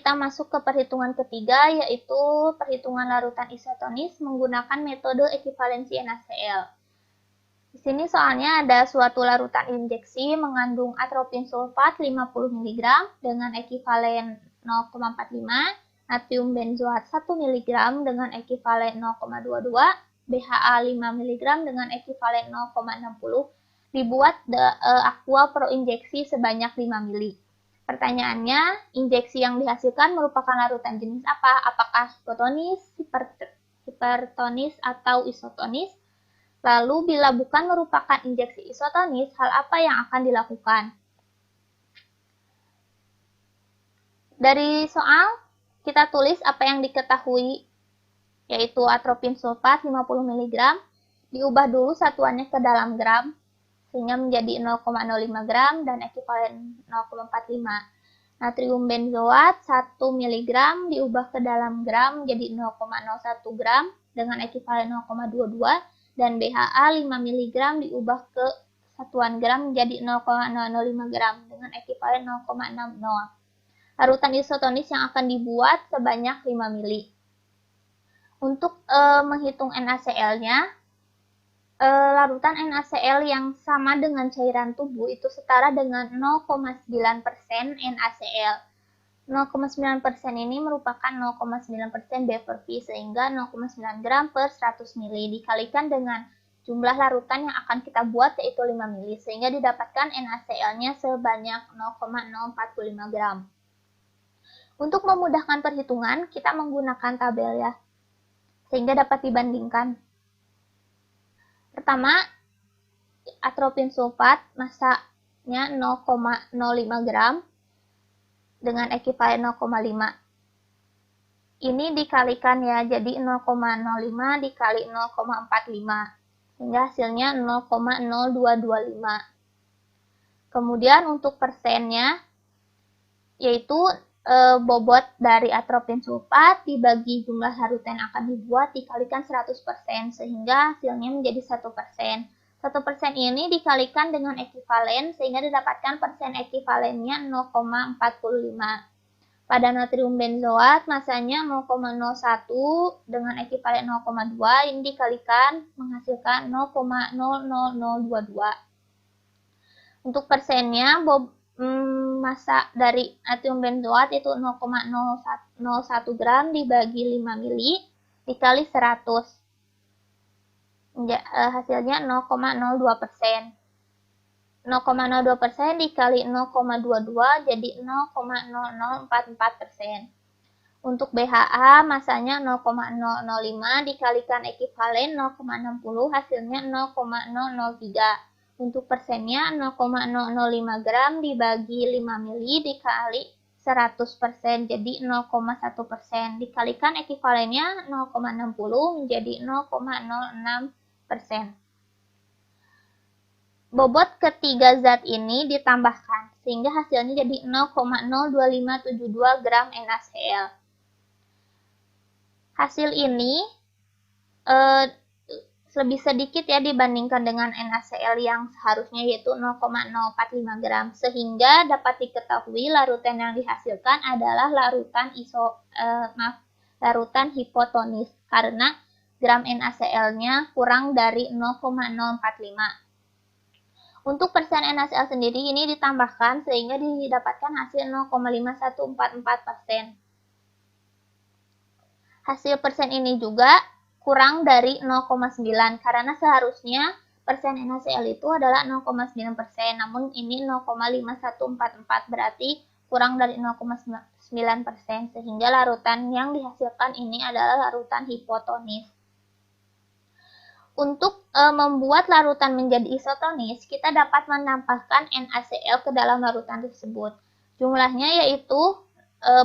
kita masuk ke perhitungan ketiga, yaitu perhitungan larutan isotonis menggunakan metode ekivalensi NaCl. Di sini soalnya ada suatu larutan injeksi mengandung atropin sulfat 50 mg dengan ekivalen 0,45, natrium benzoat 1 mg dengan ekivalen 0,22, BHA 5 mg dengan ekivalen 0,60, dibuat aqua pro injeksi sebanyak 5 ml. Pertanyaannya, injeksi yang dihasilkan merupakan larutan jenis apa? Apakah hipotonis, hipertonis, atau isotonis? Lalu, bila bukan merupakan injeksi isotonis, hal apa yang akan dilakukan? Dari soal, kita tulis apa yang diketahui, yaitu atropin sulfat 50 mg, diubah dulu satuannya ke dalam gram, sehingga menjadi 0,05 gram dan ekivalen 0,45. Natrium benzoat 1 mg diubah ke dalam gram menjadi 0,01 gram dengan ekivalen 0,22 dan BHA 5 mg diubah ke satuan gram menjadi 0,005 gram dengan ekivalen 0,60. Larutan isotonis yang akan dibuat sebanyak 5 ml. Untuk menghitung NaCl-nya, larutan NaCl yang sama dengan cairan tubuh itu setara dengan 0,9% NaCl. 0,9% ini merupakan 0,9% B per V, sehingga 0,9 gram per 100 ml dikalikan dengan jumlah larutan yang akan kita buat, yaitu 5 ml, sehingga didapatkan NaCl-nya sebanyak 0,045 gram. Untuk memudahkan perhitungan, kita menggunakan tabel ya, sehingga dapat dibandingkan. Pertama, atropin sulfat masanya 0,05 gram dengan ekivalen 0,5. Ini dikalikan ya, jadi 0,05 dikali 0,45, sehingga hasilnya 0,0225. Kemudian untuk persennya, yaitu bobot dari atropin sulfat dibagi jumlah larutan yang akan dibuat dikalikan 100%, sehingga hasilnya menjadi 1%. 1% ini dikalikan dengan ekivalen, sehingga didapatkan persen ekivalennya 0,45. Pada natrium benzoat, masanya 0,01 dengan ekivalen 0,2, ini dikalikan menghasilkan 0,00022. Untuk persennya, massa dari natrium benzoat itu 0,001 gram dibagi 5 ml dikali 100. Hasilnya 0,02%. 0,02% dikali 0,22 jadi 0,0044%. Untuk BHA masanya 0,005 dikalikan ekivalen 0,60, hasilnya 0,003. Untuk persennya 0,005 gram dibagi 5 ml dikali 100%, jadi 0,1%. Dikalikan ekivalennya 0,60 menjadi 0,06%. Bobot ketiga zat ini ditambahkan, sehingga hasilnya jadi 0,02572 gram NaCl. Hasil ini lebih sedikit ya dibandingkan dengan NaCl yang seharusnya, yaitu 0,045 gram, sehingga dapat diketahui larutan yang dihasilkan adalah larutan hipotonis karena gram NaCl-nya kurang dari 0,045. Untuk persen NaCl sendiri ini ditambahkan sehingga didapatkan hasil 0,5144%. Hasil persen ini juga kurang dari 0,9 karena seharusnya persen NaCl itu adalah 0,9%, namun ini 0,5144, berarti kurang dari 0,9%, sehingga larutan yang dihasilkan ini adalah larutan hipotonis. Untuk membuat larutan menjadi isotonis, kita dapat menambahkan NaCl ke dalam larutan tersebut. Jumlahnya yaitu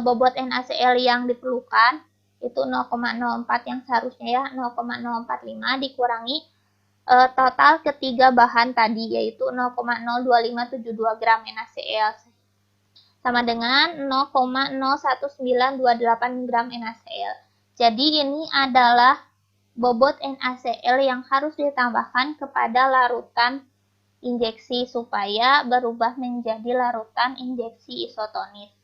bobot NaCl yang diperlukan itu 0,04 yang seharusnya ya 0,045 dikurangi total ketiga bahan tadi, yaitu 0,02572 gram NaCl sama dengan 0,01928 gram NaCl. Jadi ini adalah bobot NaCl yang harus ditambahkan kepada larutan injeksi supaya berubah menjadi larutan injeksi isotonis.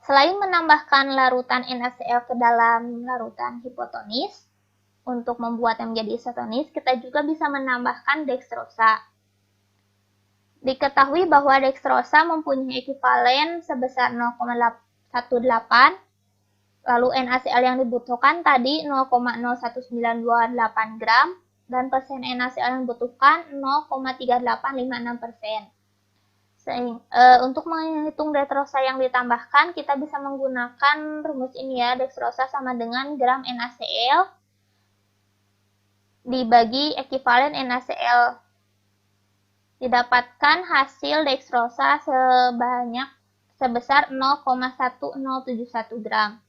Selain menambahkan larutan NaCl ke dalam larutan hipotonis, untuk membuatnya menjadi isotonis, kita juga bisa menambahkan dextrosa. Diketahui bahwa dextrosa mempunyai ekivalen sebesar 0,18, lalu NaCl yang dibutuhkan tadi 0,01928 gram, dan persen NaCl yang dibutuhkan 0,3856%. Untuk menghitung dextrosa yang ditambahkan, kita bisa menggunakan rumus ini ya, dextrosa sama dengan gram NaCl dibagi ekivalen NaCl. Didapatkan hasil dextrosa sebesar 0,1071 gram.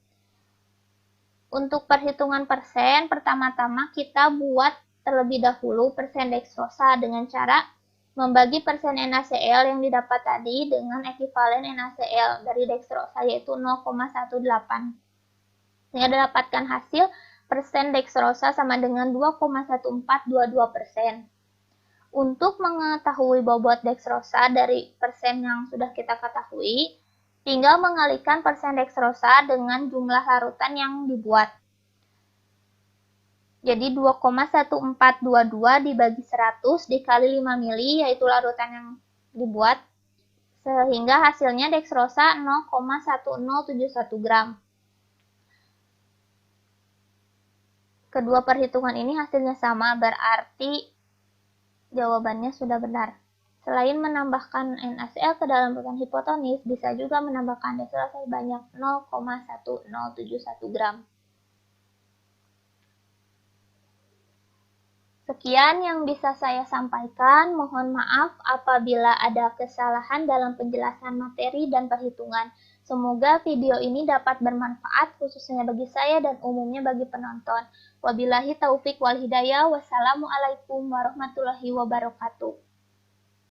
Untuk perhitungan persen, pertama-tama kita buat terlebih dahulu persen dextrosa dengan cara membagi persen NaCl yang didapat tadi dengan ekivalen NaCl dari dextrosa yaitu 0,18. Sehingga didapatkan hasil persen dextrosa sama dengan 2,1422%. Untuk mengetahui bobot dextrosa dari persen yang sudah kita ketahui, tinggal mengalikan persen dextrosa dengan jumlah larutan yang dibuat. Jadi 2,1422 dibagi 100 dikali 5 mili, yaitu larutan yang dibuat, sehingga hasilnya dextrosa 0,1071 gram. Kedua perhitungan ini hasilnya sama, berarti jawabannya sudah benar. Selain menambahkan NaCl ke dalam larutan hipotonis, bisa juga menambahkan dextrosa sebanyak 0,1071 gram. Sekian yang bisa saya sampaikan. Mohon maaf apabila ada kesalahan dalam penjelasan materi dan perhitungan. Semoga video ini dapat bermanfaat khususnya bagi saya dan umumnya bagi penonton. Wabillahi taufik wal hidayah. Wassalamualaikum warahmatullahi wabarakatuh.